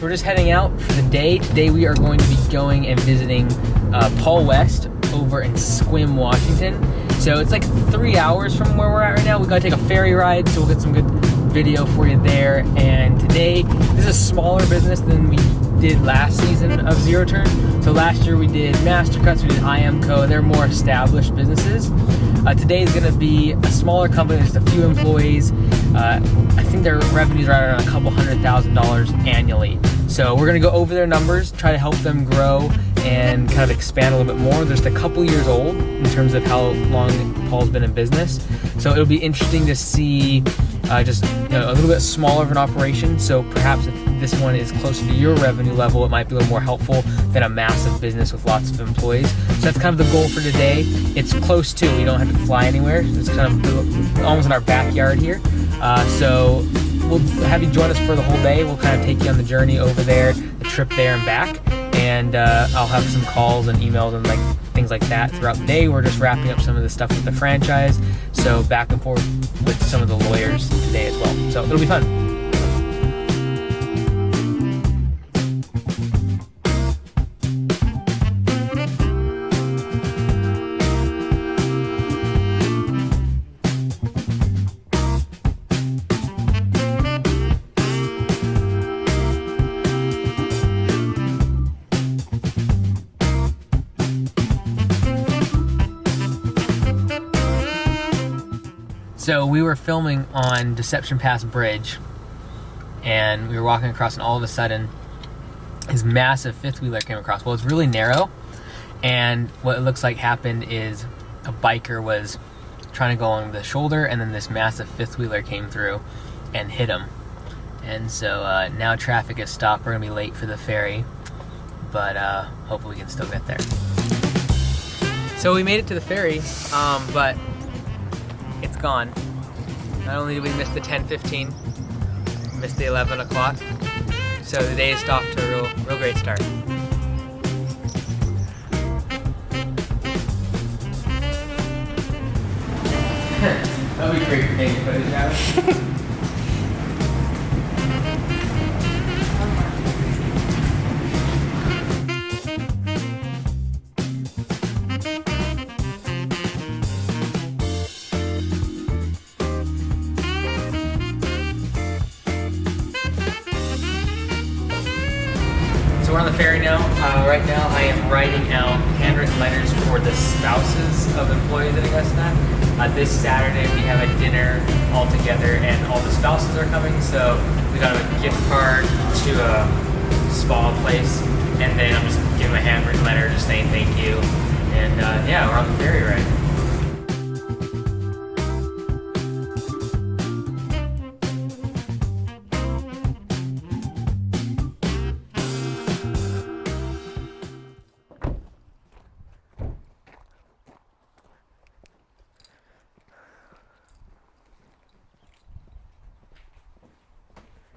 we're just heading out for the day. Today we are going to be going and visiting Paul West over in Sequim, Washington. So it's like 3 hours from where we're at right now. We gotta take a ferry ride, so we'll get some good video for you there. And today, this is a smaller business than we did last season of Zero Turn. So last year we did Mastercuts, we did IMCO. They're more established businesses. Today is gonna be a smaller company, just a few employees. I think their revenues are around a couple $100,000 annually. So we're gonna go over their numbers, try to help them grow and kind of expand a little bit more. They're just a couple years old in terms of how long Paul's been in business. So it'll be interesting to see just a little bit smaller of an operation. So perhaps if this one is closer to your revenue level, it might be a little more helpful than a massive business with lots of employees. So that's kind of the goal for today. It's close to, we don't have to fly anywhere. It's kind of almost in our backyard here. So we'll have you join us for the whole day. We'll kind of take you on the journey over there, the trip there and back. And I'll have some calls and emails and things like that throughout the day. We're just wrapping up some of the stuff with the franchise. So back and forth with some of the lawyers today as well. So it'll be fun. So we were filming on Deception Pass Bridge, and we were walking across, and all of a sudden, his massive fifth wheeler came across. Well, it's really narrow, and what it looks like happened is a biker was trying to go along the shoulder, and then this massive fifth wheeler came through and hit him. And so now traffic is stopped. We're gonna be late for the ferry, but hopefully we can still get there. So we made it to the ferry, but it's gone. Not only did we miss the 10:15, we missed the 11 o'clock. So the day is off to a real great start. That'll be great for taking footage out of. We're on the ferry now. Right now I am writing out handwritten letters for the spouses of employees at Augusta. This Saturday we have a dinner all together and all the spouses are coming, so we got a gift card to a spa place, and then I'm just giving a handwritten letter just saying thank you. And yeah, we're on the ferry ride.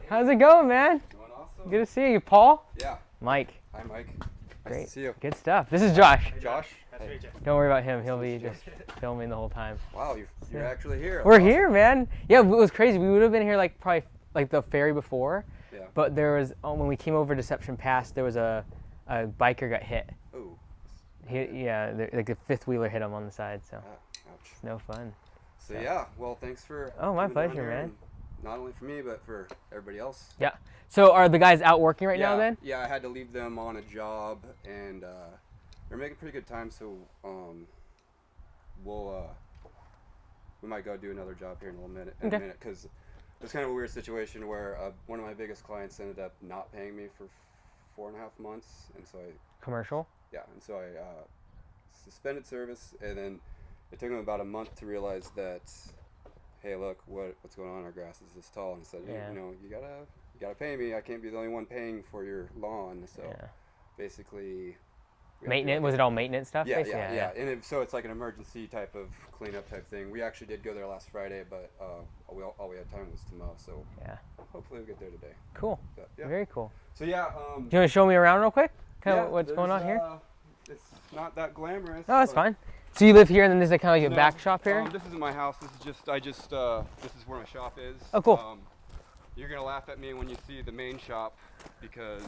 How's it going, man? Doing awesome. Good to see you. Paul? Yeah. Mike. Hi, Mike. Great. Nice to see you. Good stuff. This is Josh. Josh? Hey. Don't worry about him. He'll be just filming the whole time. Wow, you're actually here. We're here, man. Yeah, it was crazy. We would have been here probably the ferry before. Yeah. But there was, when we came over Deception Pass, there was a biker got hit. Ooh. The fifth wheeler hit him on the side, so Ouch. it's no fun. So yeah, well, thanks for. Oh, my pleasure, man. Not only for me, but for everybody else. Yeah. So are the guys out working right now then? Yeah, I had to leave them on a job, and they're making pretty good time. So we might go do another job here in a minute, because it's kind of a weird situation where one of my biggest clients ended up not paying me for 4.5 months, and so Commercial? Yeah, and so I suspended service, and then it took them about a month to realize that, hey, look, what's going on? Our grass is this tall. And I said, you gotta pay me. I can't be the only one paying for your lawn. So basically, maintenance. Was it all maintenance stuff? Yeah. And so it's like an emergency type of cleanup type thing. We actually did go there last Friday, but all we had time was to mow. So hopefully we'll get there today. Cool. But, Very cool. So yeah. Do you want to show me around real quick? Kind of what's going on here? It's not that glamorous. Oh, that's fine. So you live here, and then there's kind of like a back shop here? This isn't my house. This is this is where my shop is. Oh, cool. You're gonna laugh at me when you see the main shop. because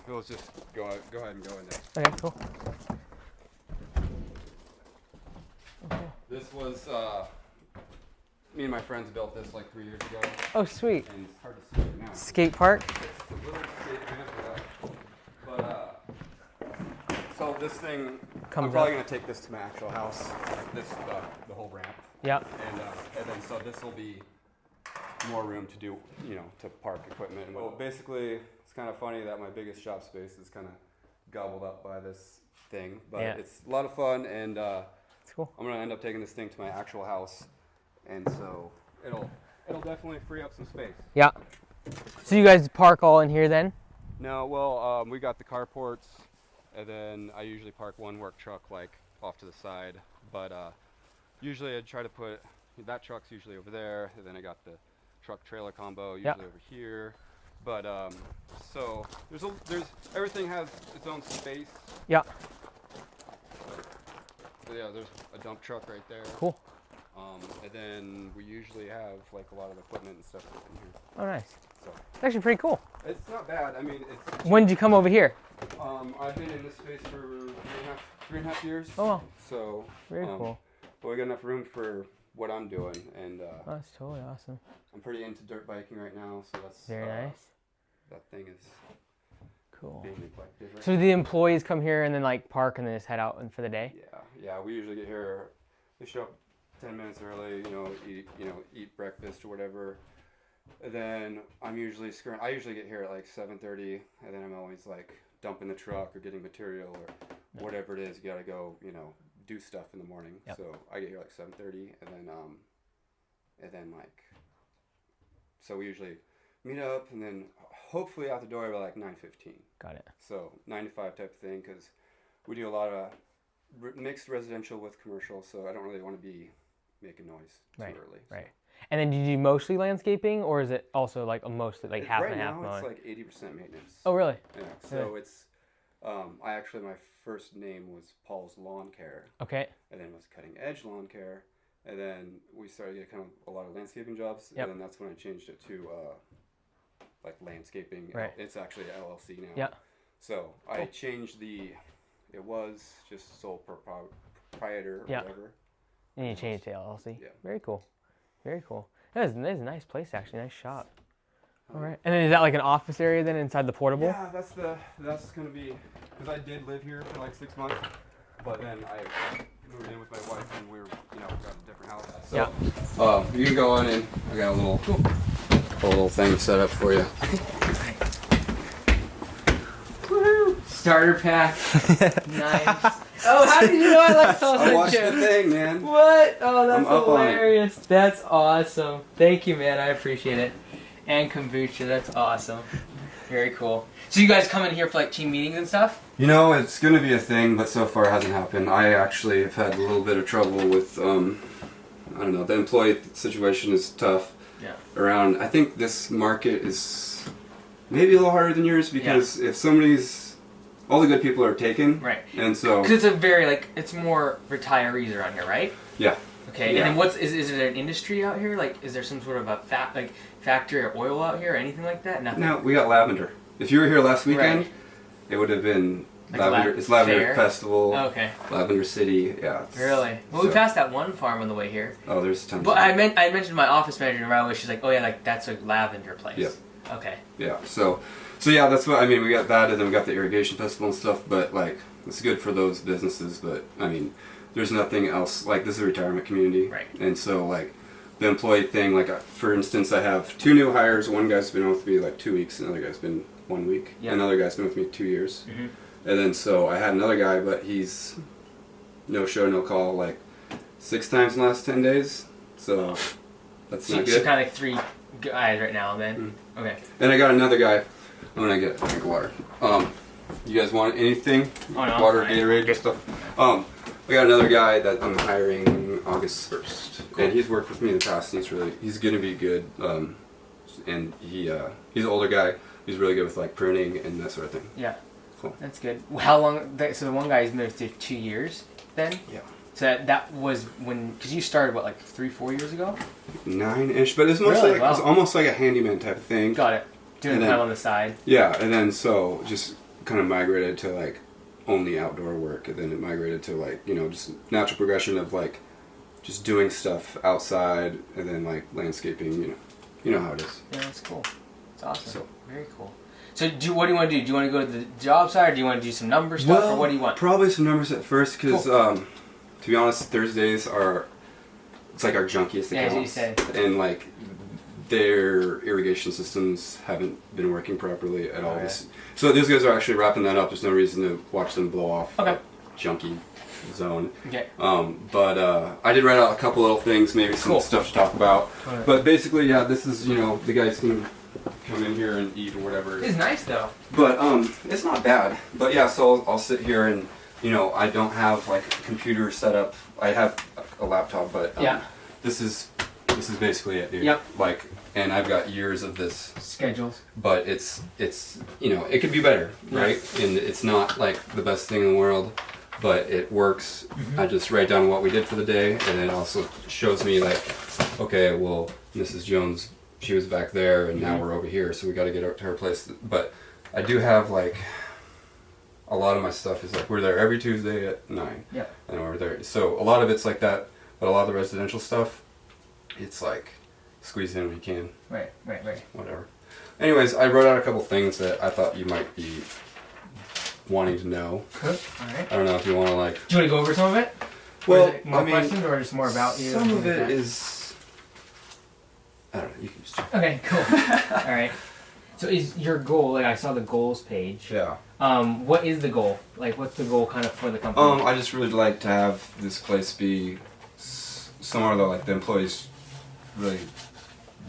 let's just go ahead and go in there. Okay, cool. Okay. This was me and my friends built this like 3 years ago. Oh, sweet. And it's hard to see right now. Skate park? It's a little skate ramp, but so this thing, I'm probably gonna take this to my actual house. This the whole ramp. Yep. And then so this will be more room to do, to park equipment. And well, basically, it's kind of funny that my biggest shop space is kind of gobbled up by this thing, but it's a lot of fun, and it's cool. I'm gonna end up taking this thing to my actual house, and so it'll definitely free up some space. Yeah. So you guys park all in here then? No, well, we got the carports, and then I usually park one work truck like off to the side, but usually I try to put that truck's usually over there, and then I got the truck trailer combo usually over here. But so there's everything has its own space. Yeah. So yeah, there's a dump truck right there. Cool. And then we usually have like a lot of equipment and stuff in here. Oh, nice. So It's actually pretty cool. it's not bad. I mean, it's. When did you come over here? I've been in this space for three and a half years. Oh, wow. So Very cool. But we got enough room for what I'm doing, and Oh, that's totally awesome. I'm pretty into dirt biking right now, so that's Very nice. That thing is Cool. being neglected. Right So do the employees come here and then like park and then just head out and for the day? Yeah. We usually get here. We show up 10 minutes early. Eat breakfast or whatever. And then I usually get here at like 7:30, and then I'm always like dumping the truck or getting material or whatever it is. You gotta go, do stuff in the morning. Yep. So I get here like 7:30, and then like, so we usually meet up, and then hopefully out the door by like 9:15. Got it. So 9 to 5 type of thing, because we do a lot of mixed residential with commercial, so I don't really want to be making noise too early. Right. And then do you do mostly landscaping, or is it also like a mostly like half and half? Right now, mowing? it's like 80% maintenance. Oh, really? Yeah. So it's, my first name was Paul's Lawn Care. Okay. And then it was Cutting Edge Lawn Care, and then we started getting kind of a lot of landscaping jobs, Yep. and then that's when I changed it to like landscaping. Right. It's actually an LLC now. Yeah. So I changed it was just sole proprietor or whatever. And you changed to LLC. Yeah. Very cool. Very cool. That is a nice place actually. Nice shop. All right. And then is that like an office area then inside the portable? Yeah, that's gonna be, because I did live here for like 6 months, but then I moved in with my wife and we were, got a different house. So, you can go on in. I got a little thing set up for you. Woohoo! Starter pack. Nice. Oh, how did you know I like sausage? I watched the thing, man. What? Oh, that's I'm up on it. hilarious. That's awesome. Thank you, man. I appreciate it. And kombucha. That's awesome. Very cool. So you guys come in here for like team meetings and stuff? It's going to be a thing, but so far it hasn't happened. I actually have had a little bit of trouble with, I don't know, the employee situation is tough. Yeah. I think this market is maybe a little harder than yours, because if all the good people are taken. Right. And so. Because it's a very, it's more retirees around here, right? Yeah. Okay. Yeah. And then is there an industry out here? Like, is there some sort of a factory or oil out here or anything like that? Nothing? No, we got lavender. If you were here last weekend, it would have been lavender. It's Lavender fair? Festival. Oh, okay. Lavender City. Yeah. Really? Well, we passed that one farm on the way here. Oh, there's tons. But I mentioned my office manager right away. She's like, oh yeah, that's a lavender place. Yeah. Okay. Yeah. So yeah, that's what I mean. We got that, and then we got the irrigation festival and stuff. But it's good for those businesses. But I mean, there's nothing else. This is a retirement community. Right. And so the employee thing. For instance, I have 2 new hires. One guy's been with me 2 weeks. Another guy's been 1 week. Yeah. Another guy's been with me 2 years. Mm-hmm. And then so I had another guy, but he's no show, no call 6 times in the last 10 days. So that's not good. So kind of like 3 guys right now then. Mm-hmm. Okay. And I got another guy. I'm gonna get a drink of water. You guys want anything? Oh, no, Water, fine. Gatorade, stuff. I got another guy that I'm hiring August 1st, and he's worked with me in the past. And he's gonna be good. And he's an older guy. He's really good with pruning and that sort of thing. Yeah. Cool. That's good. How long? So the one guy's moved to 2 years then? Yeah. So that was when, because you started 3-4 years ago? 9-ish, but it's mostly Really? Wow. it's almost like a handyman type of thing. Got it. Doing kind of on the side. Yeah, and then so just kind of migrated to like only outdoor work, and then it migrated to like, you know, just natural progression of like just doing stuff outside, and then like landscaping, you know how it is. Yeah, that's cool. It's awesome. So, very cool. So what do you want to do? Do you want to go to the job site, or do you want to do some number stuff, or what do you want? Probably some numbers at first, because cool. To be honest, Thursdays are, it's like our junkiest accounts. Yeah, as you say. And like their irrigation systems haven't been working properly at all. Right. So these guys are actually wrapping that up. There's no reason to watch them blow off okay. a junky zone. Okay. But I did write out a couple little things, maybe some cool. stuff to talk about. Right. But basically, yeah, this is, you know, the guys can come in here and eat or whatever. It's nice though. But it's not bad. But yeah, so I'll sit here and, you know, I don't have like a computer set up. I have a laptop, but yeah. This is basically it, dude. Yep. Like, and I've got years of this schedules. But it's you know, it could be better, right? And it's not like the best thing in the world, but it works. I just write down what we did for the day, and it also shows me like, okay, well, Mrs. Jones, she was back there, and now we're over here, so we got to get to her place. But I do have like a lot of my stuff is like we're there every Tuesday at 9. Yeah. And we're there. So a lot of it's like that, but a lot of the residential stuff, it's like squeeze in when you can. Right. Whatever. Anyways, I wrote out a couple things that I thought you might be wanting to know. Cool. Alright. I don't know if you want to like... Do you want to go over some of it? Well, or is it more questions or just more about you? Some of it is... I don't know, you can just check. Okay, cool. Alright. So is your goal, like I saw the goals page. Yeah. What is the goal? Like what's the goal kind of for the company? I just really like to have this place be somewhere that like the employees really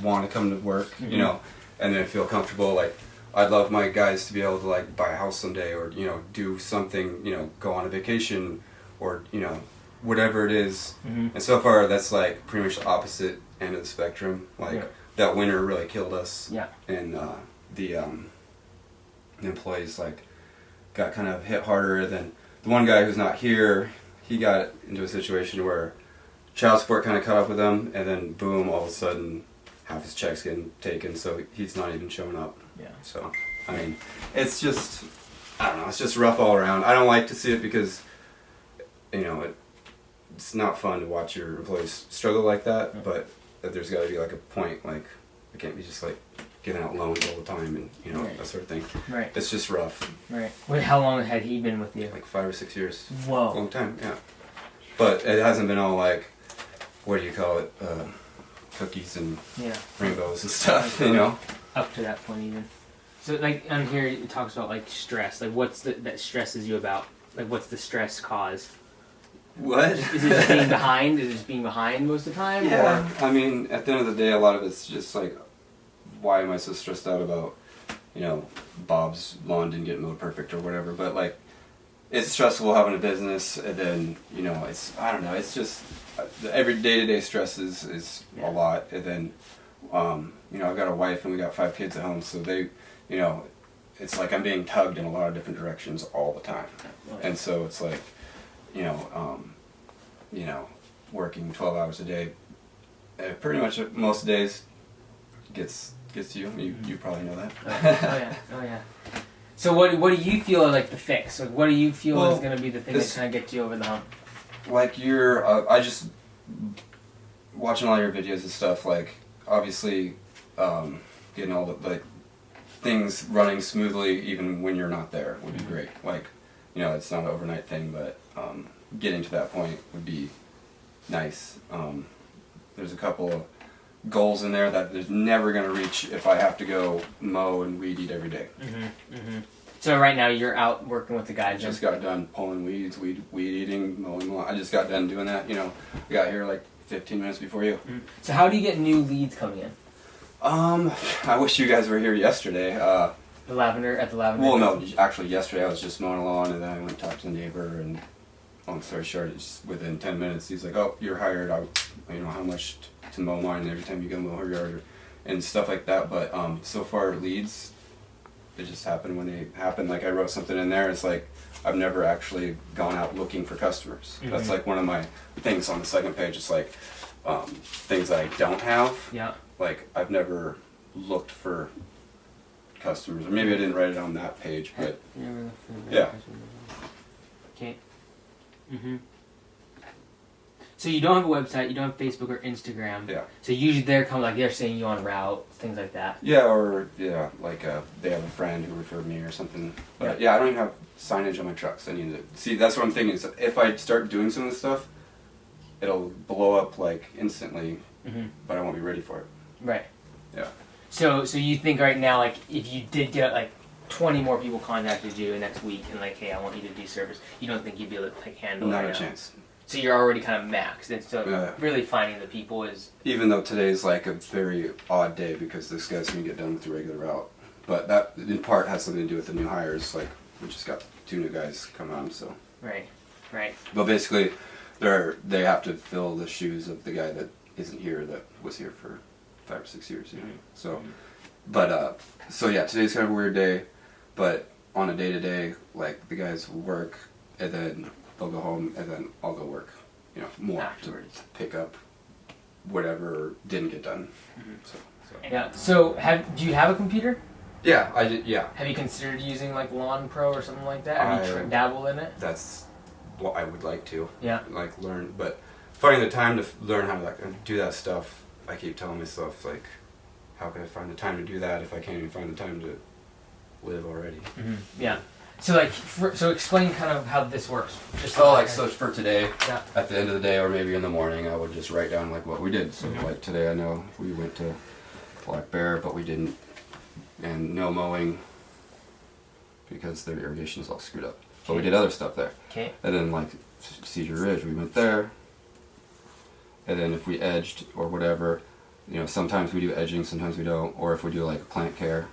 want to come to work, you know, and then feel comfortable. Like I'd love my guys to be able to like buy a house someday, or you know, do something, you know, go on a vacation, or you know, whatever it is. And so far that's like pretty much the opposite end of the spectrum. Like that winter really killed us. Yeah. And the employees like got kind of hit harder than the one guy who's not here. He got into a situation where child support kind of caught up with him, and then boom, all of a sudden half his check's getting taken, so he's not even showing up. Yeah. So I mean, it's just, I don't know, it's just rough all around. I don't like to see it because, you know, it's not fun to watch your employees struggle like that, but there's got to be like a point, like it can't be just like giving out loans all the time and, you know, that sort of thing. Right. It's just rough. Right. Wait, how long had he been with you? Like 5 or 6 years. Whoa. Long time, yeah. But it hasn't been all like, what do you call it, cookies and rainbows and stuff, you know? Up to that point even. So like on here it talks about like stress. Like what's that stresses you about? Like what's the stress cause? What? Is it just being behind? Is it just being behind most of the time? Yeah. Or? I mean, at the end of the day, a lot of it's just like, why am I so stressed out about, you know, Bob's lawn didn't get mowed perfect or whatever. But like, it's stressful having a business, and then, you know, it's, I don't know, it's just, every day-to-day stress is a lot. And then, you know, I've got a wife and we got 5 kids at home, so they, you know, it's like I'm being tugged in a lot of different directions all the time. And so it's like, you know, working 12 hours a day, pretty much most days gets to you. You probably know that. Oh yeah. So what do you feel are like the fix? Like what do you feel is going to be the thing that's going to get you over the hump? Like I just watching all your videos and stuff. Like obviously, getting all the like things running smoothly even when you're not there would be great. Like, you know, it's not an overnight thing, but getting to that point would be nice. There's a couple of goals in there that there's never going to reach if I have to go mow and weed eat every day. So right now you're out working with the guys. I just got done pulling weeds, weed eating, mowing lawn. I just got done doing that. You know, I got here like 15 minutes before you. So how do you get new leads coming in? I wish you guys were here yesterday. The lavender. Well, no, actually yesterday I was just mowing a lawn, and then I went and talked to the neighbor, and long story short, it's within 10 minutes he's like, "Oh, you're hired. You know how much to mow mine every time you go mow her yard," and stuff like that. But so far leads, they just happen when they happen. Like I wrote something in there. It's like I've never actually gone out looking for customers. That's like one of my things on the second page. It's like things that I don't have. Yeah. Like I've never looked for customers. Or maybe I didn't write it on that page, but yeah. Okay. Mhm. So you don't have a website, you don't have Facebook or Instagram. Yeah. So usually they're they're saying you on route, things like that. Yeah, or like they have a friend who referred me or something. But yeah, I don't even have signage on my trucks. I need to see. That's what I'm thinking. Is if I start doing some of this stuff, it'll blow up like instantly, but I won't be ready for it. Right. Yeah. So you think right now, like, if you did get like 20 more people contacted you next week and like, hey, I want you to do service, you don't think you'd be able to like handle it? Not a chance. So you're already kind of maxed, and so really finding the people is. Even though today's like a very odd day because this guy's gonna get done with the regular route, but that in part has something to do with the new hires. Like we just got 2 new guys come on, so. Right. But basically, they have to fill the shoes of the guy that isn't here that was here for 5 or 6 years. You know? So, but so yeah, today's kind of a weird day, but on a day to day, like the guys will work and then they'll go home and then I'll go work, you know, more afterwards to pick up whatever didn't get done. So. Yeah. So do you have a computer? Yeah, I did. Yeah. Have you considered using like Lawn Pro or something like that? Have you dabbled in it? That's what I would like to. Yeah. Like learn, but finding the time to learn how to like do that stuff. I keep telling myself like, how can I find the time to do that if I can't even find the time to live already? Yeah. So like, so explain kind of how this works. Just so for today, at the end of the day or maybe in the morning, I would just write down like what we did. So like today, I know we went to Black Bear, but we didn't, and no mowing because their irrigation is all screwed up. But we did other stuff there. Okay. And then like Cedar Ridge, we went there. And then if we edged or whatever, you know, sometimes we do edging, sometimes we don't. Or if we do like plant care,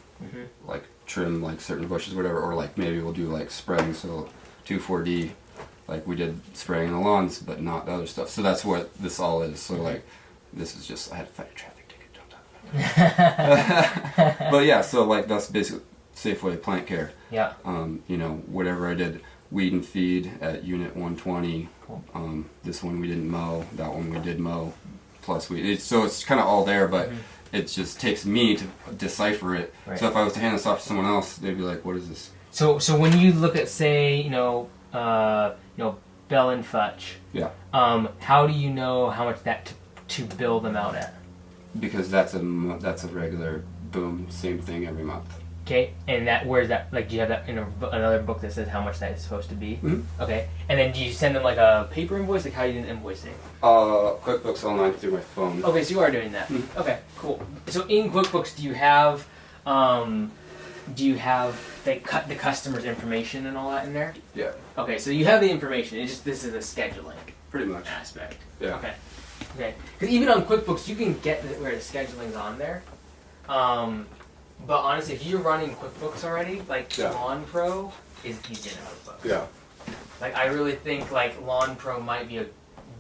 like trim like certain bushes, whatever. Or like maybe we'll do like spraying, so 2,4-D, like we did spraying the lawns, but not the other stuff. So that's what this all is. So like, this is just, I had to fight a traffic ticket, don't talk about it. But yeah, so like that's basically Safeway plant care. Yeah. You know, whatever I did, weed and feed at unit 120. Cool. This one we didn't mow. That one we did mow. Plus so it's kind of all there, but it just takes me to decipher it. Right. So if I was to hand this off to someone else, they'd be like, "What is this?" So when you look at, say, Bell and Futch. Yeah. How do you know how much that to bill them out at? Because that's a regular boom, same thing every month. Okay, and where's that? Like, do you have that in another book that says how much that is supposed to be? Okay, and then do you send them like a paper invoice? Like, how do you invoice it? QuickBooks Online through my phone. Okay, so you are doing that. Okay, cool. So in QuickBooks, do you have the customer's information and all that in there? Yeah. Okay, so you have the information. It's just this is a scheduling pretty much aspect. Yeah. Okay. Okay. Because even on QuickBooks, you can get where the scheduling's on there. But honestly, if you're running QuickBooks already, like Lawn Pro is easy in QuickBooks. Yeah. Like I really think like Lawn Pro might be a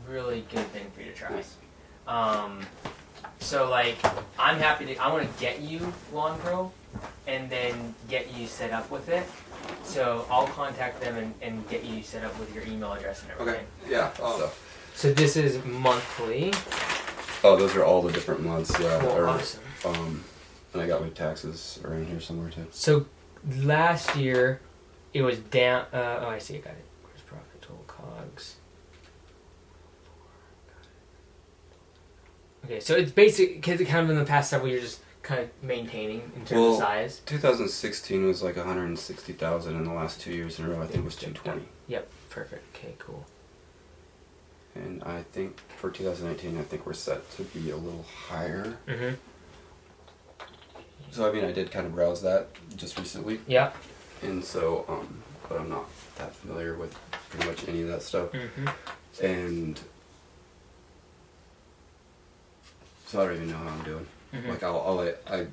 really good thing for you to try. So like I want to get you Lawn Pro, and then get you set up with it. So I'll contact them and get you set up with your email address and everything. Okay. Yeah. So this is monthly. Oh, those are all the different months. Yeah. Cool. Awesome. And I got my taxes around here somewhere too. So last year, it was down. I see. I got it. Gross profit, total COGS. Okay, so it's basic because it kind of in the past several years just kind of maintaining in terms of size. 2016 was like 160,000, and the last 2 years in a row I think it was 220. Yep. Perfect. Okay. Cool. And I think for 2019, I think we're set to be a little higher. So I mean, I did kind of browse that just recently. Yeah. And so, but I'm not that familiar with pretty much any of that stuff. And so I don't even know how I'm doing. Like I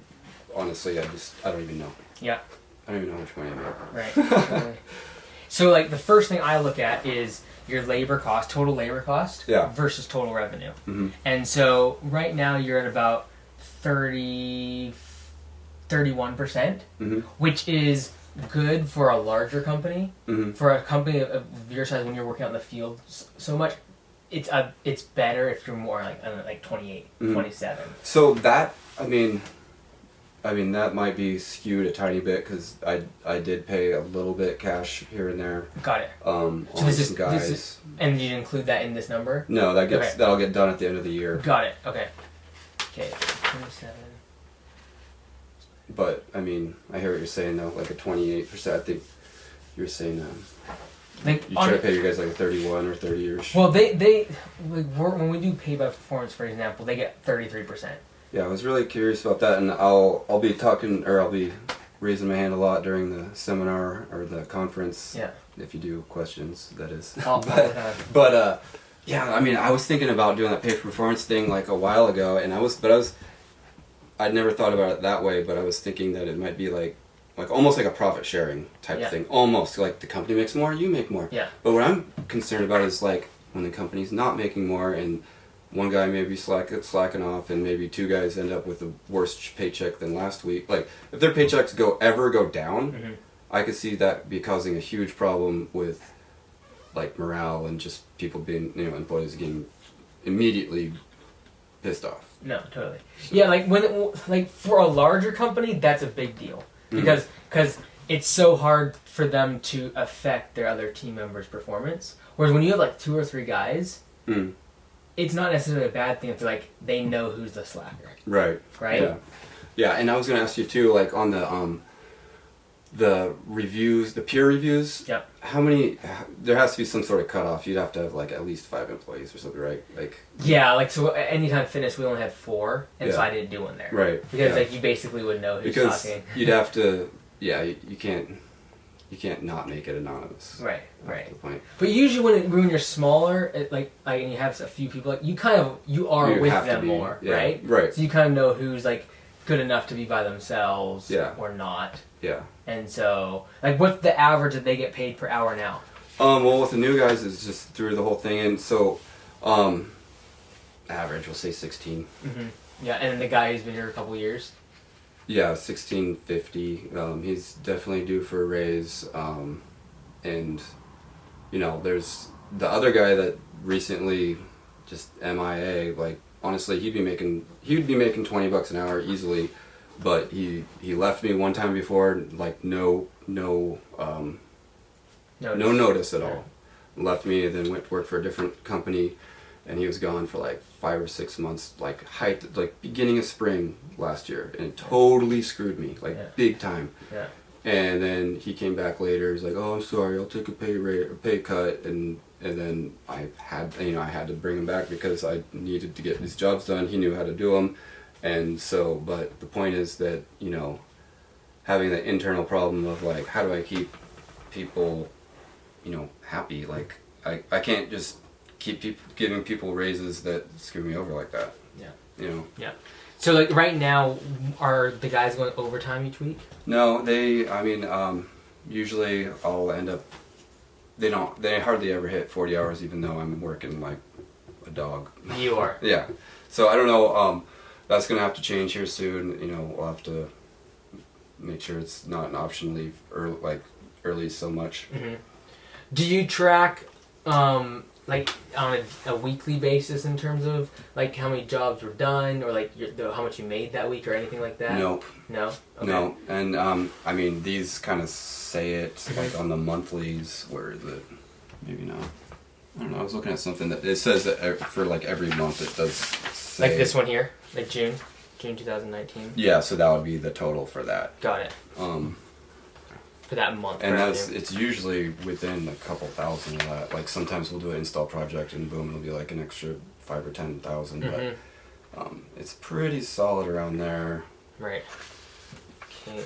honestly, I don't even know. Yeah. I don't even know how much money I make. Right. So like the first thing I look at is your labor cost, total labor cost, versus total revenue. And so right now you're at about 31%, which is good for a larger company. For a company of your size, when you're working out in the field so much, it's better if you're more like 28, 27. So that, I mean, I mean, that might be skewed a tiny bit because I did pay a little bit cash here and there. Got it. On so this some guys. And you include that in this number? No, that'll get done at the end of the year. Got it. Okay. Okay. 27. But I mean, I hear what you're saying though. Like a 28%. I think you're saying like you try to pay your guys like a 31 or 30 years. Well, they when we do pay by performance, for example, they get 33%. Yeah, I was really curious about that, and I'll be talking, or I'll be raising my hand a lot during the seminar or the conference. Yeah. If you do questions, that is. But yeah, I mean, I was thinking about doing that pay for performance thing like a while ago, and I'd never thought about it that way, but I was thinking that it might be like almost like a profit sharing type thing. Almost like the company makes more, you make more. Yeah. But what I'm concerned about is like when the company's not making more and one guy may be slacking off and maybe two guys end up with a worse paycheck than last week. Like if their paychecks ever go down, I could see that be causing a huge problem with like morale and just people being, employees getting immediately pissed off. No, totally. So. Yeah, like for a larger company, that's a big deal because it's so hard for them to affect their other team members' performance. Whereas when you have like 2 or 3 guys, it's not necessarily a bad thing if they know who's the slacker. Right. Right. Yeah. Yeah, and I was gonna ask you too, like on the reviews, the peer reviews. Yep. How many? There has to be some sort of cutoff. You'd have to have like at least 5 employees or something, right? Like. Yeah, like so. Anytime Fitness, we only had 4, and so I didn't do one there. Right. Because like you basically would know who's talking. You'd have to. Yeah, you can't not make it anonymous. Right. Right. That's the point. But usually when you're smaller, and you have a few people, like you are with them more, right? Right. So you kind of know who's like good enough to be by themselves, or not. Yeah. And so, like, what's the average that they get paid per hour now? Well, with the new guys, it's just through the whole thing, and so, average, we'll say 16. Yeah, and then the guy who's been here a couple years. Yeah, 1650. He's definitely due for a raise, and there's the other guy that recently just MIA. Like honestly, he'd be making $20 an hour easily, but he left me one time before, like no notice at all. Left me, then went to work for a different company, and he was gone for like 5 or 6 months, like beginning of spring last year, and it totally screwed me, big time. Yeah. And then he came back later. He's like, "Oh, I'm sorry, I'll take a pay cut," and then I had to bring him back because I needed to get these jobs done. He knew how to do them, and so. But the point is that having the internal problem of like, how do I keep people, happy? Like I can't just keep giving people raises that screw me over like that. Yeah. Yeah. So like right now, are the guys going overtime each week? No, usually I'll end up. They hardly ever hit 40 hours, even though I'm working like a dog. You are. Yeah. So I don't know. That's gonna have to change here soon. We'll have to make sure it's not an option leave early so much. Do you track like on a weekly basis in terms of like how many jobs were done or like how much you made that week or anything like that? Nope. No. Okay. No. And these kind of say it like on the monthlies. Where is it? Maybe not. I don't know. I was looking at something that it says that for like every month it does say. Like this one here, like June 2019. Yeah, so that would be the total for that. Got it. For that month. And it's usually within a couple thousand of that. Like sometimes we'll do an install project and boom, it'll be like an extra 5,000 or 10,000. But it's pretty solid around there. Right. Okay.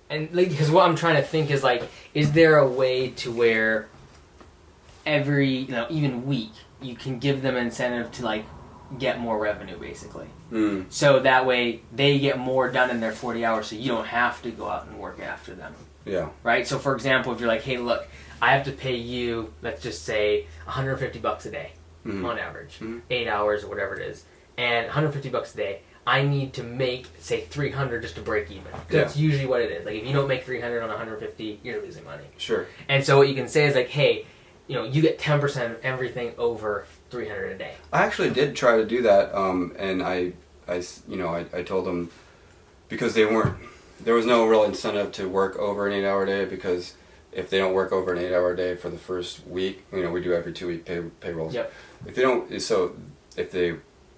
And like, because what I'm trying to think is like, is there a way to where every even week you can give them incentive to like get more revenue basically. So that way they get more done in their 40 hours, so you don't have to go out and work after them. Yeah. Right. So for example, if you're like, hey, look, I have to pay you, let's just say $150 a day on average, 8 hours or whatever it is, and $150 a day. I need to make say 300 just to break even. That's usually what it is. Like if you don't make 300 on 150, you're losing money. Sure. And so what you can say is like, hey, you get 10% of everything over 300 a day. I actually did try to do that, and I told them, because there was no real incentive to work over an 8-hour day, because if they don't work over an 8-hour day for the first week, you know, we do every 2-week payrolls. Yep. If they don't, so if they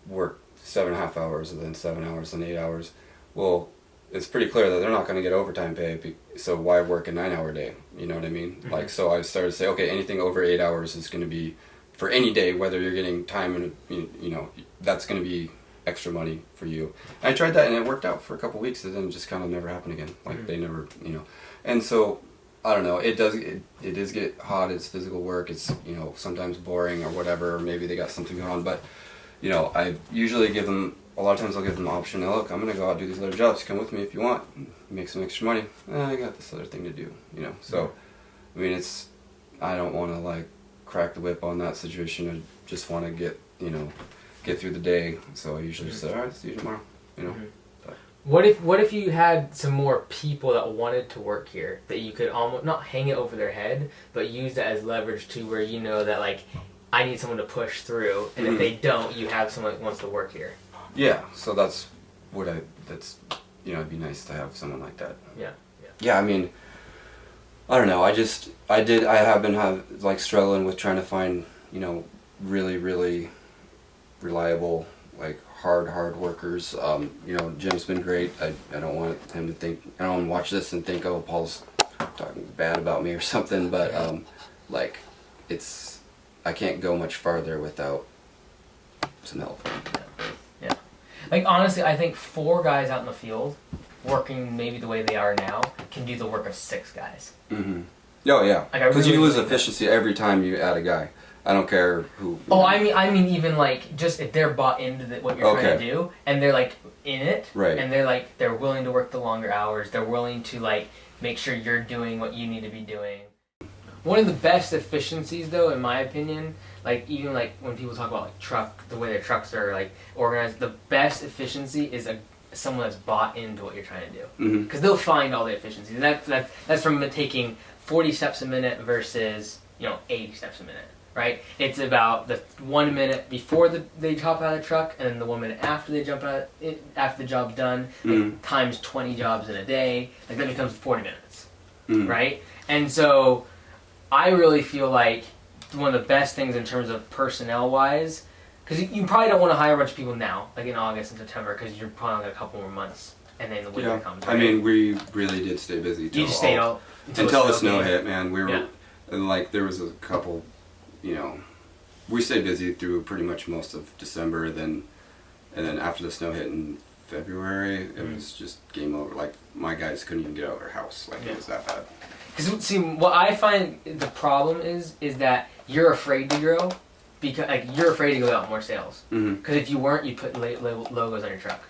work 7.5 hours and then 7 hours and 8 hours, well, it's pretty clear that they're not going to get overtime pay. So why work a 9-hour day? You know what I mean? Mm-hmm. Like, so I started to say, okay, anything over 8 hours is going to be for any day, whether you're getting time and you know, that's going to be extra money for you. And I tried that and it worked out for a couple of weeks, and then it just kind of never happened again. Like Mm-hmm. they never, you know, and so I don't know. It does get hot. It's physical work. It's, you know, sometimes boring or whatever. Or maybe they got something going on, but you know, I usually give them. A lot of times I'll give them the option. Now, look, I'm gonna go out and do these other jobs. Come with me if you want. Make some extra money. I got this other thing to do. You know. So, I mean, it's. I don't want to like crack the whip on that situation. I just want to get through the day. So I usually just say, all right, see you tomorrow. You know. Mm-hmm. What if you had some more people that wanted to work here, that you could almost not hang it over their head, but use that as leverage to where you know that like I need someone to push through, and if they don't, you have someone that wants to work here. Yeah. So that's you know, it'd be nice to have someone like that. Yeah. Yeah. I mean, I don't know. I have been like struggling with trying to find, you know, really, really reliable, like hard workers. You know, Jim's been great. I don't want him to think, I don't want to watch this and think, oh, Paul's talking bad about me or something, but like I can't go much farther without some help. Yeah. Like honestly, I think 4 guys out in the field working maybe the way they are now can do the work of 6 guys. Mm-hmm. Oh yeah, because you lose efficiency every time you add a guy. I don't care who. Oh, I mean, even like just if they're bought into what you're trying to do, and they're like in it, right? And they're willing to work the longer hours. They're willing to like make sure you're doing what you need to be doing. One of the best efficiencies, though, in my opinion, like even like when people talk about like the way their trucks are like organized, the best efficiency is someone that's bought into what you're trying to do, because they'll find all the efficiencies. And that's from taking 40 steps a minute versus 80 steps a minute. Right? It's about the 1 minute before they hop out of the truck, and then the 1 minute after they jump out, after the job's done, like, times 20 jobs in a day, like that becomes 40 minutes, right? And so I really feel like one of the best things in terms of personnel-wise, because you probably don't want to hire a bunch of people now, like in August and September, because you're probably got a couple more months, and then the winter comes. Right? I mean, we really did stay busy. You just stayed until the snow hit, man. We were, and like there was a couple. We stayed busy through pretty much most of December. And then after the snow hit in February, it was just game over. Like my guys couldn't even get out of their house. Like it was that bad. Because see, what I find the problem is that you're afraid to grow, because like you're afraid to go out more sales. Because if you weren't, you'd put logos on your truck.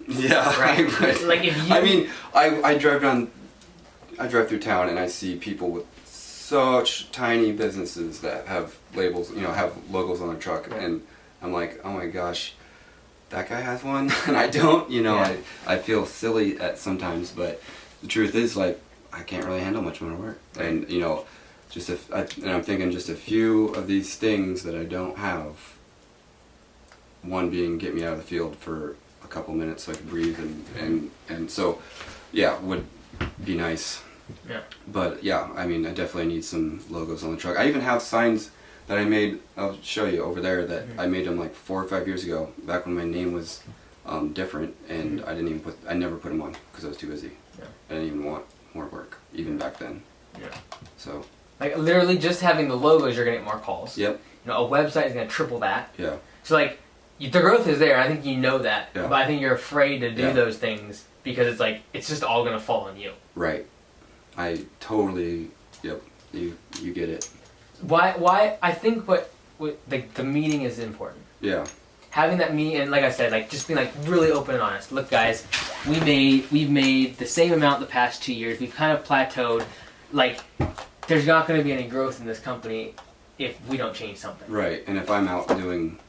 Yeah, right. Like if you. I mean, I drive through town and I see people with such tiny businesses that have labels, have logos on their truck, and I'm like, oh my gosh, that guy has one and I don't. I feel silly at sometimes, but the truth is, like, I can't really handle much more work, and and I'm thinking just a few of these things that I don't have. One being get me out of the field for a couple minutes so I can breathe, and so would be nice. Yeah. But yeah, I mean, I definitely need some logos on the truck. I even have signs that I made. I'll show you over there that I made them like 4 or 5 years ago, back when my name was different, and I never put them on because I was too busy. Yeah. I didn't even want more work, even back then. Yeah. So. Like literally, just having the logos, you're gonna get more calls. Yep. A website is gonna triple that. Yeah. So like, the growth is there. I think you know that, yeah. But I think you're afraid to do those things because it's like it's just all gonna fall on you. Right. I totally, yep, you get it. Why? I think what the meeting is important. Yeah. Having that meeting, and like I said, like just being like really open and honest. Look, guys, we've made the same amount the past 2 years. We've kind of plateaued. Like, there's not going to be any growth in this company if we don't change something. Right, and if I'm out doing,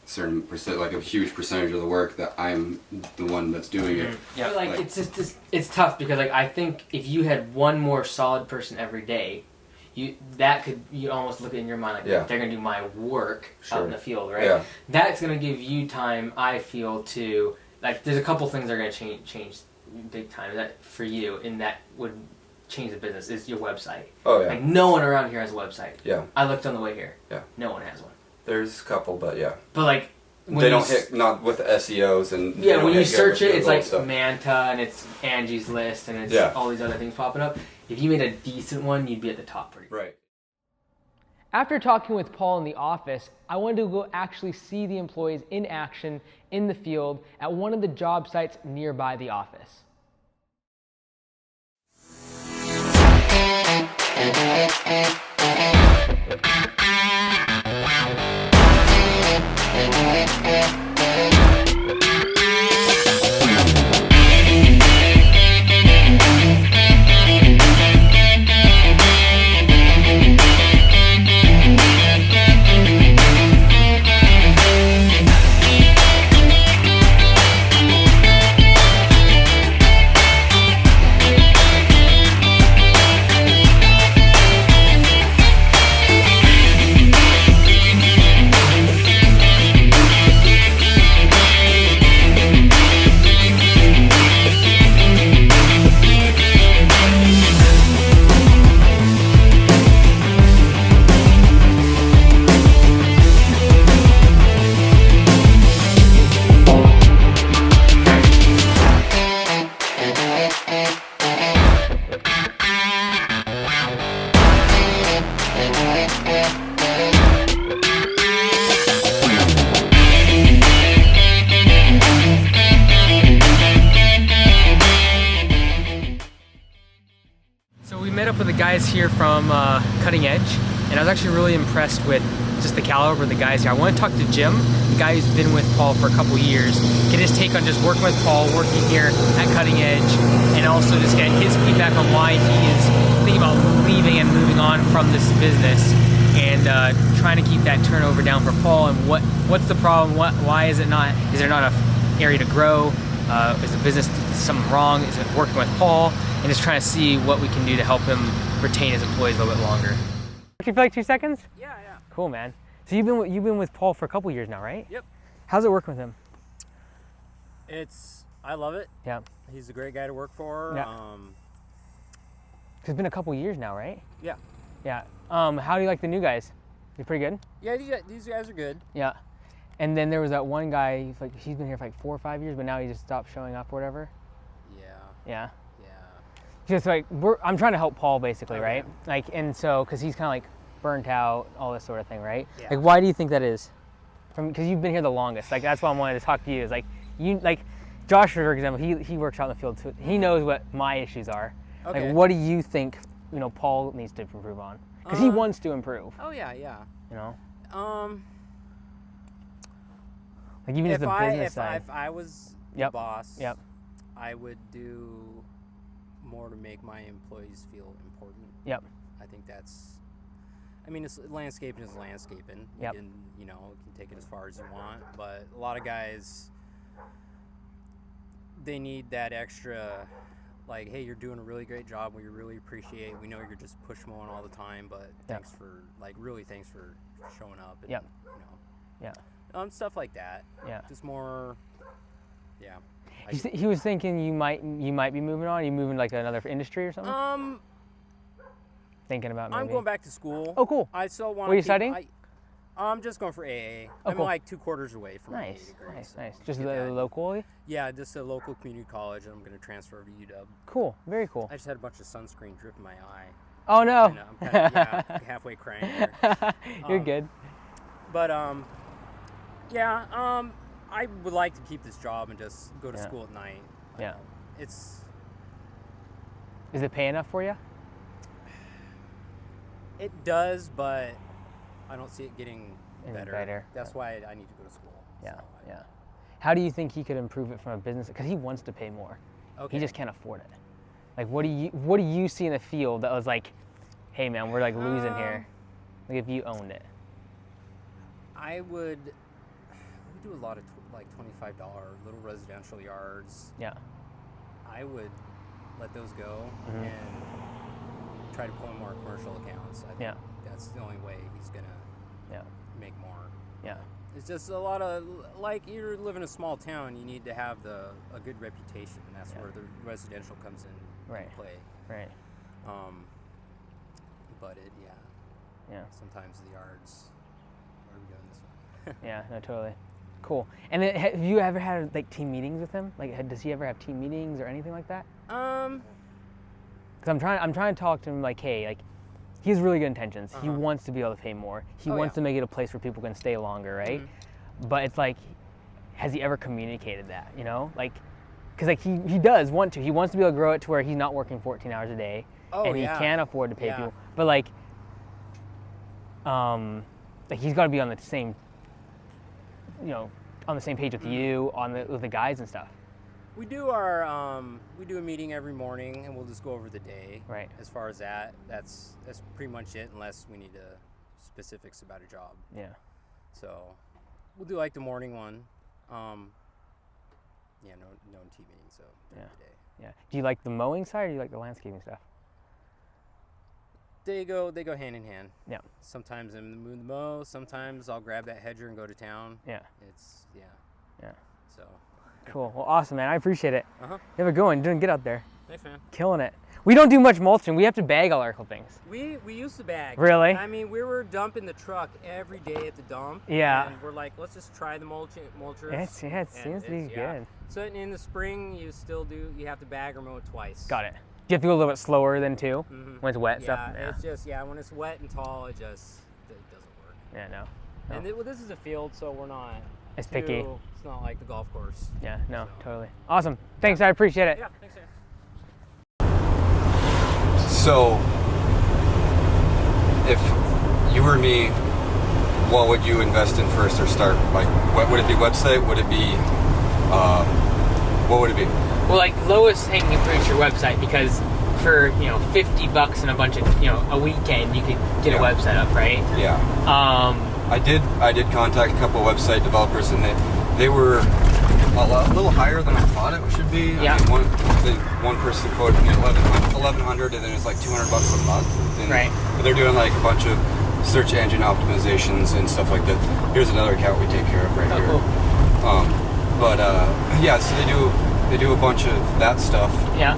certain percent, like a huge percentage of the work, that I'm the one that's doing it. Yeah, like it's just it's tough because like I think if you had one more solid person every day, you almost look at in your mind like they're gonna do my work out in the field, right? Yeah. That's gonna give you time, I feel, to like there's a couple things that are going to change big time that for you, and that would change the business is your website. Oh yeah. Like no one around here has a website. Yeah. I looked on the way here. Yeah. No one has one. There's a couple, but yeah. But like they don't hit not with the SEOs and yeah. When you search it, it's like stuff. Manta and it's Angie's List and it's all these other things popping up. If you made a decent one, you'd be at the top pretty. Right. After talking with Paul in the office, I wanted to go actually see the employees in action in the field at one of the job sites nearby the office. With the guys here from Cutting Edge, and I was actually really impressed with just the caliber of the guys here. I want to talk to Jim, the guy who's been with Paul for a couple years, get his take on just working with Paul, working here at Cutting Edge, and also just get his feedback on why he is thinking about leaving and moving on from this business, and trying to keep that turnover down for Paul. And what's the problem? Why is there not an area to grow? Is the business something wrong? Is it working with Paul? And just trying to see what we can do to help him retain his employees a little bit longer. You for like 2 seconds? Yeah. Cool, man. So you've been with Paul for a couple years now, right? Yep. How's it working with him? I love it. Yeah. He's a great guy to work for. Yeah. It's been a couple years now, right? Yeah. Yeah. How do you like the new guys? You pretty good? Yeah, these guys are good. Yeah. And then there was that one guy, he's been here for like 4 or 5 years, but now he just stopped showing up or whatever. Yeah. Yeah. Yeah. Just like I'm trying to help Paul basically, Okay. right? Like, and so because he's kind of like burnt out, all this sort of thing, right? Yeah. Like, why do you think that is? Because you've been here the longest. Like, that's why I wanted to talk to you. Is like Josh, for example, he works out in the field too. He knows what my issues are. Okay. Like, what do you think? Paul needs to improve on because he wants to improve. Oh yeah. Like even as the business side. If I was the boss, I would do more to make my employees feel important. Yep. I think landscaping is landscaping. Yep. You can take it as far as you want, but a lot of guys, they need that extra, like, hey, you're doing a really great job. We really appreciate. We know you're just push mowing all the time, but thanks for showing up. And, Yeah. Stuff like that. Yeah. Just more. Yeah. He was thinking you might be moving on. Are you moving like to another industry or something? Thinking about maybe. I'm going back to school. Oh, cool. I still want. What are you studying? I'm just going for AA. Oh, I'm cool. like 2 quarters away from my AA degree. Nice. Just locally? Yeah, just a local community college, and I'm going to transfer to UW. Cool. Very cool. I just had a bunch of sunscreen drip in my eye. Oh no. And I'm kind of, halfway crying here. You're good. But I would like to keep this job and just go to school at night. Yeah. Is it pay enough for you? It does, but I don't see it getting Any better. better. That's why I need to go to school. Yeah, So yeah. How do you think he could improve it from a business? Because he wants to pay more. Okay. He just can't afford it. Like, what do you see in the field that was like, hey man, we're like losing here? Like if you owned it. We do a lot of $25 little residential yards. Yeah. I would let those go and try to pull in more commercial accounts. I think that's the only way he's gonna make more. Yeah. It's just a lot of, like, you live in a small town, you need to have a good reputation, and that's where the residential comes in play. Right. But yeah. Sometimes the yards, what are we doing this one? Yeah, no, totally. Cool. And then, have you ever had like team meetings with him? Like, does he ever have team meetings or anything like that? Because I'm trying to talk to him like, hey, like, he has really good intentions. He wants to be able to pay more. He wants to make it a place where people can stay longer, right? But it's like, has he ever communicated that? You know, like, because like he does want to. He wants to be able to grow it to where he's not working 14 hours a day, and he can afford to pay people. But like he's got to be on the same, on the same page with you, with the guys and stuff. We do a meeting every morning, and we'll just go over the day. Right. As far as that's pretty much it, unless we need specifics about a job. Yeah. So we'll do like the morning one. No team meeting, so during the day. Yeah. Do you like the mowing side or do you like the landscaping stuff? They go hand in hand. Yeah. Sometimes I'm in the mood to mow. Sometimes I'll grab that hedger and go to town. Yeah. Yeah. So. Cool. Well, awesome, man. I appreciate it. You have a good one. Doing good out there. Thanks, man. Killing it. We don't do much mulching. We have to bag all our clippings. We used to bag. Really? I mean, we were dumping the truck every day at the dump. Yeah. And we're like, let's just try the mulchers. It seems to be good. So in the spring, you have to bag or mow it twice. Got it. Do you have to go a little bit slower then too? When it's wet and stuff? Yeah, it's just, when it's wet and tall, it doesn't work. Yeah, no. And this is a field, so we're not... It's picky. It's not like the golf course. Yeah, no, totally. Awesome. Thanks, I appreciate it. Yeah, thanks, sir. So, if you were me, what would you invest in first or start? Like, what would it be? Website? Would it be? What would it be? Well, like lowest hanging fruit's your website, because for $50 and a bunch of a weekend you could get a website up, right? Yeah. I did contact a couple of website developers, and they were a little higher than I thought it should be. Yeah. I mean, one person quoted me $1,100, and then it's like $200 a month. And right. But they're doing like a bunch of search engine optimizations and stuff like that. Here's another account we take care of right here. Cool. So they do a bunch of that stuff. Yeah.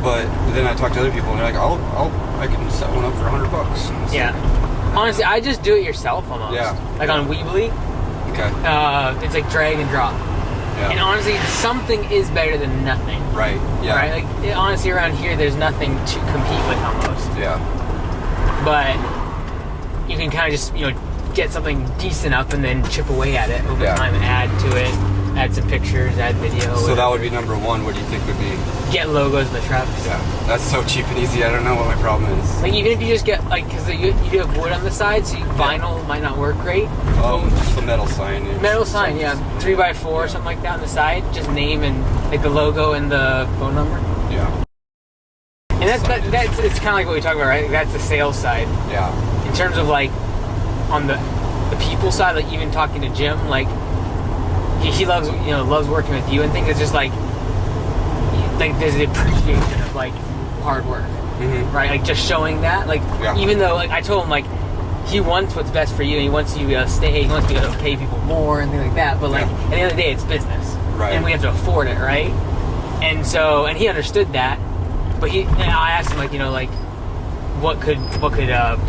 But then I talk to other people, and they're like, I can set one up for $100. Yeah. Honestly, I just do it yourself almost. Yeah. Like on Weebly. Okay. It's like drag and drop. Yeah. And honestly, something is better than nothing. Right. Yeah. Right. Like honestly, around here, there's nothing to compete with almost. Yeah. But you can kind of just get something decent up and then chip away at it over time and add to it, add some pictures, add video. So that would be number one. What do you think would be? Get logos of the trucks. Yeah, that's so cheap and easy. I don't know what my problem is. Like even if you just get because you do have wood on the side, so vinyl might not work great. Just the metal sign. Metal sign, 3x4 or something like that on the side. Just name and like the logo and the phone number. Yeah. And that's it's kind of like what we talk about, right? That's the sales side. Yeah. In terms of like on the people side, like even talking to Jim, like he loves working with you and things. It's just like there's the appreciation of like hard work, right? Like just showing that, like even though like I told him like he wants what's best for you, and he wants you to be able to stay, he wants you to be able to pay people more and things like that. But like at the end of the day, it's business, right? And we have to afford it, right? And he understood that, but I asked him like what could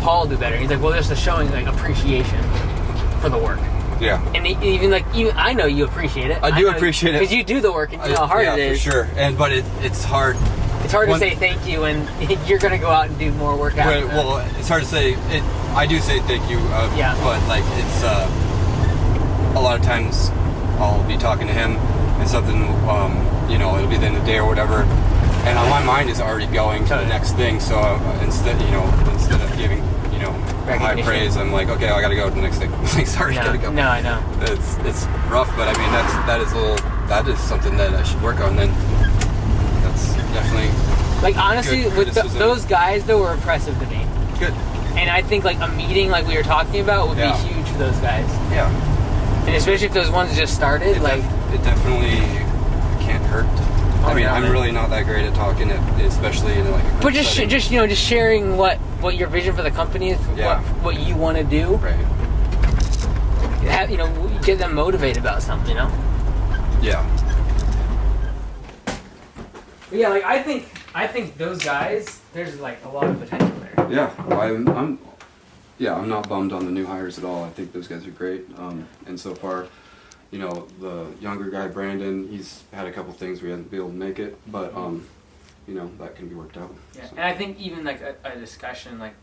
Paul do better? He's like, well, just showing like appreciation for the work. Yeah. And even I know you appreciate it. I do appreciate it because you do the work and you know how hard it is. Yeah, for sure. But it's hard. It's hard to say thank you, and you're gonna go out and do more work after. Right. Well, it's hard to say. I do say thank you. But like it's a lot of times I'll be talking to him and something. It'll be the end of the day or whatever, and my mind is already going to the next thing. So instead of giving high praise, I'm like, okay, I gotta go to the next thing. Sorry, gotta go. No, I know. It's rough, but I mean that is something that I should work on. Then that's definitely like honestly with those guys though were impressive to me. Good. And I think like a meeting like we were talking about would be huge for those guys. Yeah. And especially if those ones just started, it definitely can't hurt. I mean, I'm really not that great at talking, especially in like a group but just setting. just sharing what your vision for the company is, what you want to do. Right. get them motivated about something, Yeah. But yeah, like I think those guys, there's like a lot of potential there. Yeah, I'm not bummed on the new hires at all. I think those guys are great. And so far, the younger guy Brandon, he's had a couple things we haven't been able to make it, but that can be worked out. Yeah, so. and I think even like a discussion, like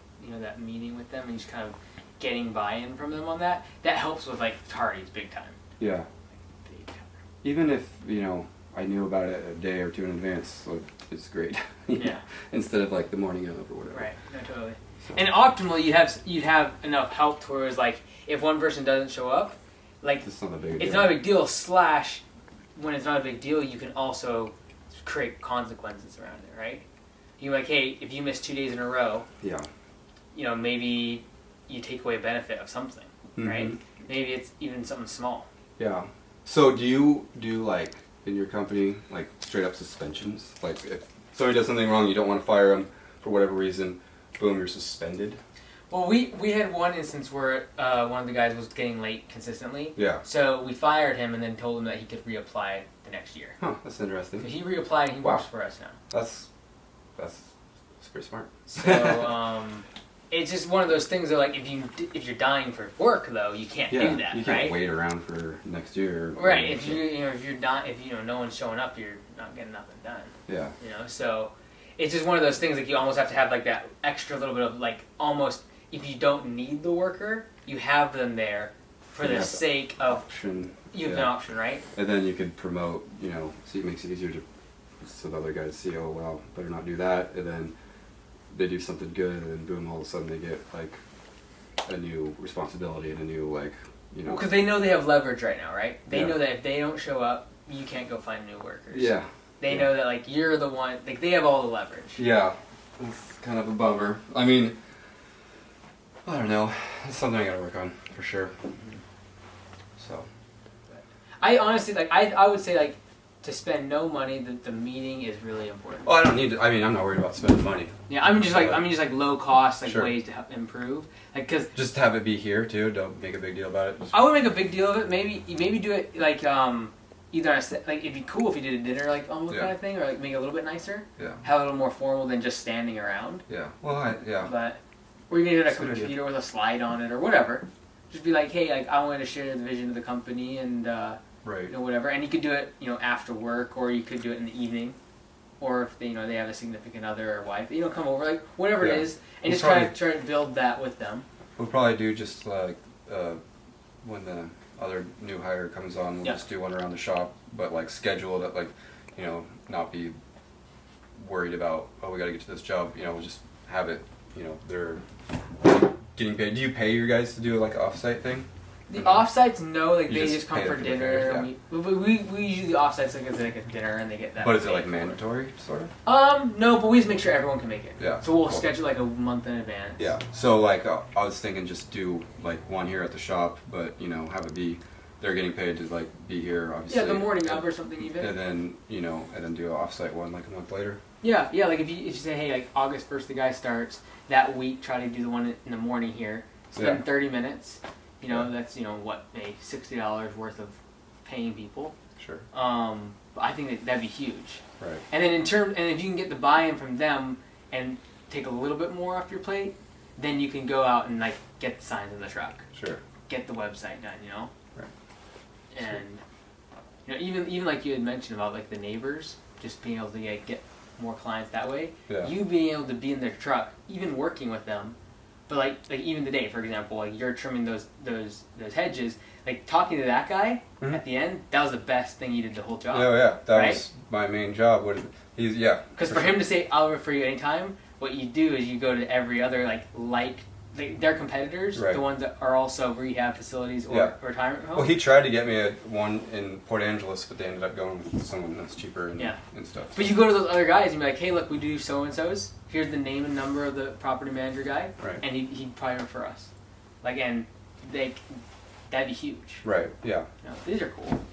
that meeting with them, and just kind of getting buy-in from them on that helps with like tardies big time. Yeah. Like, big time. Even if I knew about it a day or two in advance, like, it's great. Yeah. Instead of like the morning of or whatever. Right. No, totally. So. And optimally, you'd have enough help towards like if one person doesn't show up, like it's not a big it's not a big deal. Slash, when it's not a big deal, you can also create consequences around it, right? You're like, hey, if you miss 2 days in a row, yeah, maybe you take away a benefit of something, right? Maybe it's even something small. Yeah. So do you do like in your company like straight up suspensions? Like if somebody does something wrong, you don't want to fire them for whatever reason, boom, you're suspended. Well, we had one instance where one of the guys was getting late consistently. Yeah. So we fired him and then told him that he could reapply the next year. Huh, that's interesting. So he reapplied and he works for us now. That's pretty smart. So it's just one of those things that like if you're dying for work though, you can't do that, you can't right? wait around for next year. Right. If you're dying, if no one's showing up, you're not getting nothing done. Yeah. So it's just one of those things like you almost have to have like that extra little bit of like almost if you don't need the worker, you have them there for the sake of option. You have an option, right? And then you could promote, so it makes it easier so the other guys see, oh well, better not do that, and then they do something good, and then boom, all of a sudden they get like a new responsibility and a new like, because they know they have leverage right now, right? They know that if they don't show up, you can't go find new workers. Yeah. They know that like you're the one, like they have all the leverage. Yeah, it's kind of a bummer. I mean, I don't know. It's something I gotta work on for sure. So. I honestly like I would say like to spend no money. The meeting is really important. Oh, I don't need to. I mean, I'm not worried about spending money. Yeah, I mean just like low cost ways to help improve. Like cause just have it be here too. Don't make a big deal about it. I would make a big deal of it. Maybe do it like either like it'd be cool if you did a dinner like almost kind of thing, or like make it a little bit nicer. Yeah. Have it a little more formal than just standing around. Yeah. Well, But or you can get a computer with a slide on it or whatever. Just be like, hey, like I wanted to share the vision of the company and whatever. And you could do it, after work, or you could do it in the evening, or if they, they have a significant other or wife, come over, like whatever it is, and just kind of try to build that with them. We'll probably do just like when the other new hire comes on, we'll just do one around the shop, but like scheduled at like, not be worried about, oh, we got to get to this job. We'll just have it. They're getting paid. Do you pay your guys to do like an offsite thing? The offsites, no, like you they just come for dinner. We usually the offsites like it's like a dinner and they get that. But is it like mandatory, sort of? No, but we just make sure everyone can make it. Yeah. So we'll schedule like a month in advance. Yeah. So like I was thinking just do like one here at the shop, but have it be they're getting paid to like be here obviously. Yeah, the morning of or something even. And then and then do an offsite one like a month later. Yeah, like if you say hey like August 1st the guy starts that week, try to do the one in the morning here. Spend 30 minutes. That's what maybe $60 worth of paying people. Sure. But I think that'd be huge. Right. And then and if you can get the buy-in from them and take a little bit more off your plate, then you can go out and like get the signs in the truck. Sure. Get the website done. Right. And even like you had mentioned about like the neighbors, just being able to get more clients that way. Yeah. You being able to be in their truck, even working with them. But like even today, for example, like you're trimming those hedges, like talking to that guy at the end, that was the best thing you did the whole job. Oh yeah, that was my main job. Because for him to say I'll refer you anytime, what you do is you go to every other their competitors, the ones that are also rehab facilities or retirement homes. Well, he tried to get me one in Port Angeles, but they ended up going with someone that's cheaper and stuff. But you go to those other guys and be like, hey, look, we do so and so's. Here's the name and number of the property manager guy, and he'd probably refer us. And that'd be huge. Right. Yeah. These are cool.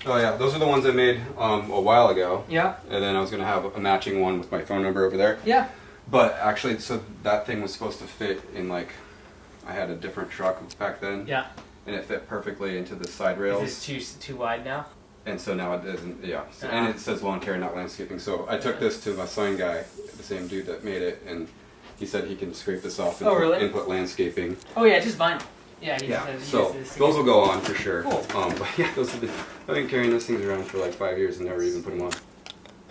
Oh yeah, those are the ones I made a while ago. Yeah. And then I was gonna have a matching one with my phone number over there. Yeah. But actually, so that thing was supposed to fit in like I had a different truck back then. Yeah. And it fit perfectly into the side rails. Is this too wide now? And so now it isn't, yeah. So, and it says lawn care, not landscaping. So I took this to my sign guy, the same dude that made it, and he said he can scrape this off and input landscaping. Oh yeah, just vinyl. Yeah, yeah. So those will go on for sure. Cool. But yeah, I've been carrying those things around for like 5 years and never even put them on.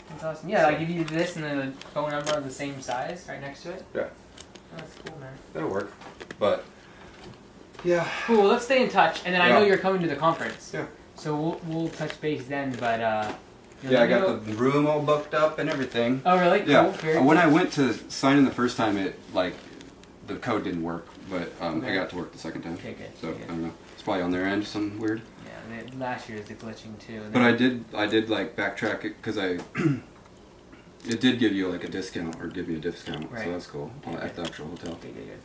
That's awesome. Yeah, like if you do this and then the phone number are the same size right next to it. Yeah. Oh, that's cool, man. That'll work. But yeah. Cool. Well, let's stay in touch, and then I know you're coming to the conference. Yeah. So we'll touch base then, but yeah, I got the room all booked up and everything. Oh really? Yeah. Cool. When I went to sign in the first time, it like the code didn't work, but I got it to work the second time. Okay, good. So I don't know. It's probably on their end, some weird. Yeah, and last year is the glitching too. But I did like backtrack it because it did give you like a discount or give me a discount, so that's cool at the actual hotel. Okay, good.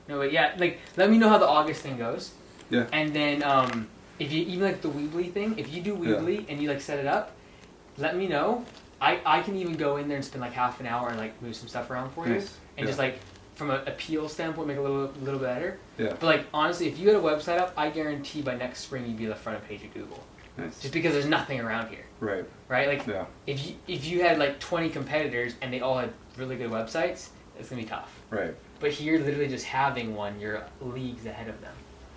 No, but yeah, like let me know how the August thing goes. Yeah. And then if you even like the Weebly thing, if you do Weebly and you like set it up, let me know. I can even go in there and spend like half an hour and like move some stuff around for you, and just like from an appeal standpoint make it a little better. Yeah. But like honestly, if you had a website up, I guarantee by next spring you'd be the front page of Google. Nice. Just because there's nothing around here. Right. Right. Like if you had like 20 competitors and they all had really good websites, it's gonna be tough. Right. But here, literally just having one, you're leagues ahead of them.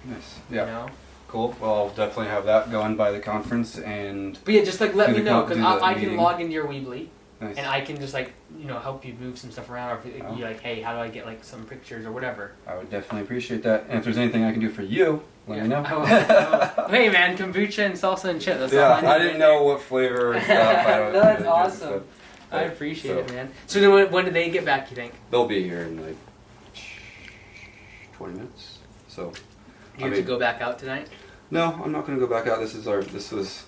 Nice. Yeah. You know? Cool. Well, I'll definitely have that going by the conference and. But yeah, just like let me know because I can meeting. log into your Weebly, Nice. and I can just like help you move some stuff around, or if you're like, hey, how do I get like some pictures or whatever. I would definitely appreciate that. And if there's anything I can do for you, let me know. Hey man, kombucha and salsa and chip. That's yeah, all I need I didn't know what flavor or stuff. That's awesome. I appreciate it, man. So then when do they get back, you think? They'll be here in like 20 minutes. So. You have to go back out tonight? No, I'm not going to go back out. This was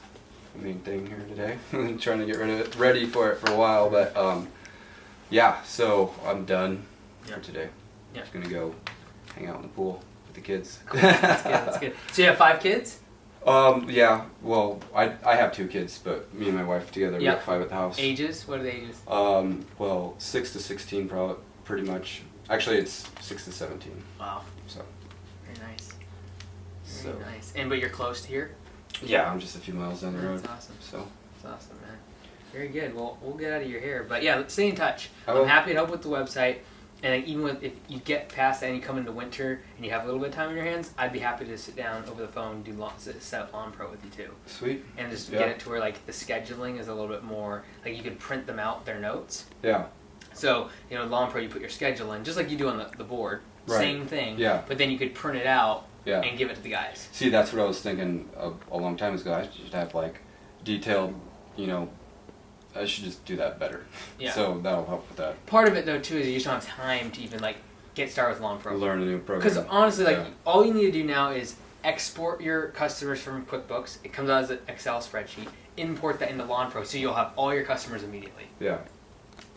the main thing here today. I've been trying to get ready for it for a while, but yeah. So I'm done for today. Yeah. Just gonna go hang out in the pool with the kids. Cool. That's good. That's good. So you have 5 kids? Yeah. Well, I have 2 kids, but me and my wife together we have 5 at the house. Ages? What are the ages? Well, 6 to 16, probably pretty much. Actually, it's 6 to 17. Wow. So. Very nice. Very nice. And but you're close to here? Yeah, I'm just a few miles down the road. That's awesome. So. That's awesome, man. Very good. Well, we'll get out of your hair, but yeah, let's stay in touch. I will. I'm happy to help with the website, and like, even if you get past that and you come into winter and you have a little bit of time on your hands, I'd be happy to sit down over the phone, set up Lawn Pro with you too. Sweet. And just get it to where like the scheduling is a little bit more like you can print them out their notes. Yeah. So Lawn Pro, you put your schedule in just like you do on the board. Right. Same thing. Yeah. But then you could print it out. Yeah. And give it to the guys. See, that's what I was thinking a long time ago. I should have like detailed, I should just do that better. Yeah. So that'll help with that. Part of it though too is you just don't have time to even like get started with Lawn Pro. Learn a new program. Because honestly, like all you need to do now is export your customers from QuickBooks. It comes out as an Excel spreadsheet. Import that into Lawn Pro, so you'll have all your customers immediately. Yeah.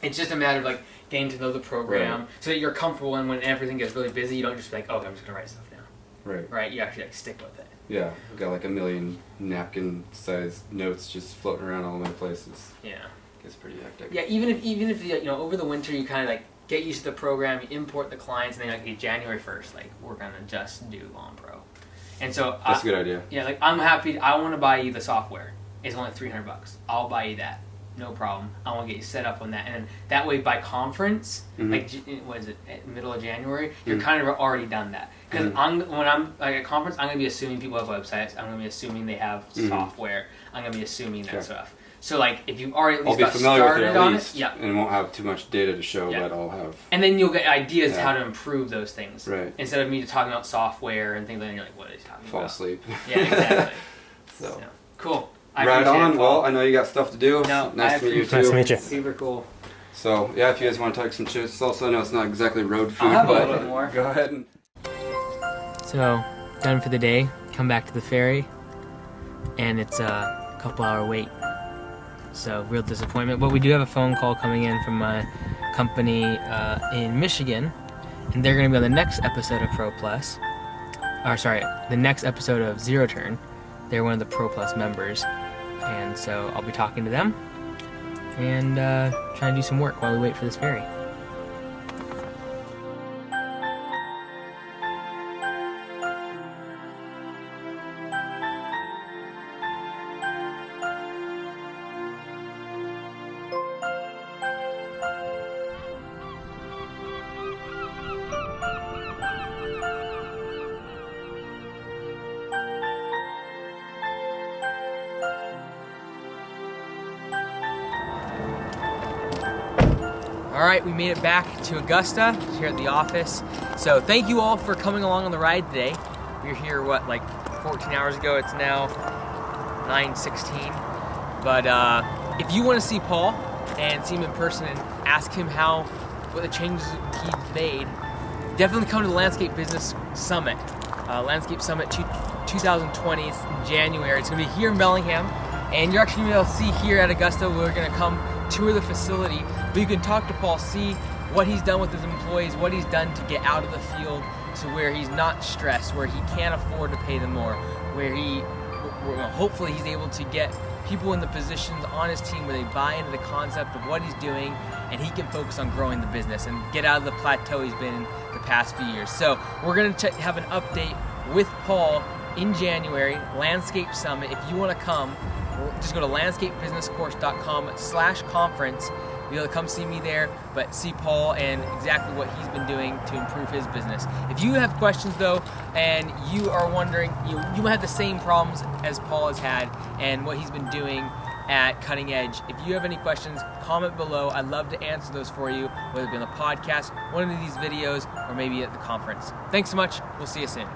It's just a matter of like getting to know the program so that you're comfortable, and when everything gets really busy, you don't just be like, okay, I'm just gonna write stuff down. Right. Right. You actually like stick with it. Yeah. I've got like a million napkin-sized notes just floating around all my places. Yeah. It's pretty hectic. Yeah. Even if over the winter you kind of like get used to the program, you import the clients, and then like January 1st, like we're gonna just do Lawn Pro. And so that's a good idea. Yeah. Like I'm happy. I want to buy you the software. It's only $300. I'll buy you that. No problem. I want to get you set up on that, and then that way by conference, like what is it, middle of January, you're kind of already done that. Because when I'm like at conference, I'm gonna be assuming people have websites. I'm gonna be assuming they have software. I'm gonna be assuming that stuff. So like if you've already at least got started on it, and won't have too much data to show, but I'll have. And then you'll get ideas how to improve those things. Right. Instead of me just talking about software and things, like you're like, what is he talking about? Fall asleep. Yeah, exactly. So cool. Right on. Well, I know you got stuff to do. No, nice to meet you too. Nice to meet you. Super cool. So yeah, if you guys want to talk some chips, also I know it's not exactly road food, I'll have but a little bit more. Go ahead and. So done for the day. Come back to the ferry, and it's a couple-hour wait. So real disappointment. But we do have a phone call coming in from my company in Michigan, and they're going to be on the next episode of Pro Plus. Or sorry, the next episode of Zero Turn. They're one of the Pro Plus members. And so I'll be talking to them and trying to do some work while we wait for this ferry. All right, we made it back to Augusta here at the office. So thank you all for coming along on the ride today. We were here, like 14 hours ago. It's now 9:16. But if you want to see Paul and see him in person and ask him what the changes he's made, definitely come to the Landscape Business Summit. Landscape Summit 2020 is in January. It's going to be here in Bellingham. And you're actually going to be able to see here at Augusta. We're going to come tour the facility. But you can talk to Paul, see what he's done with his employees, what he's done to get out of the field to where he's not stressed, where he can't afford to pay them more, where hopefully he's able to get people in the positions on his team where they buy into the concept of what he's doing, and he can focus on growing the business and get out of the plateau he's been in the past few years. So we're going to have an update with Paul in January, Landscape Summit. If you want to come, just go to landscapebusinesscourse.com/conference. You'll be able to come see me there, but see Paul and exactly what he's been doing to improve his business. If you have questions though, and you are wondering, you might have the same problems as Paul has had and what he's been doing at Cutting Edge. If you have any questions, comment below. I'd love to answer those for you, whether it be on the podcast, one of these videos, or maybe at the conference. Thanks so much. We'll see you soon.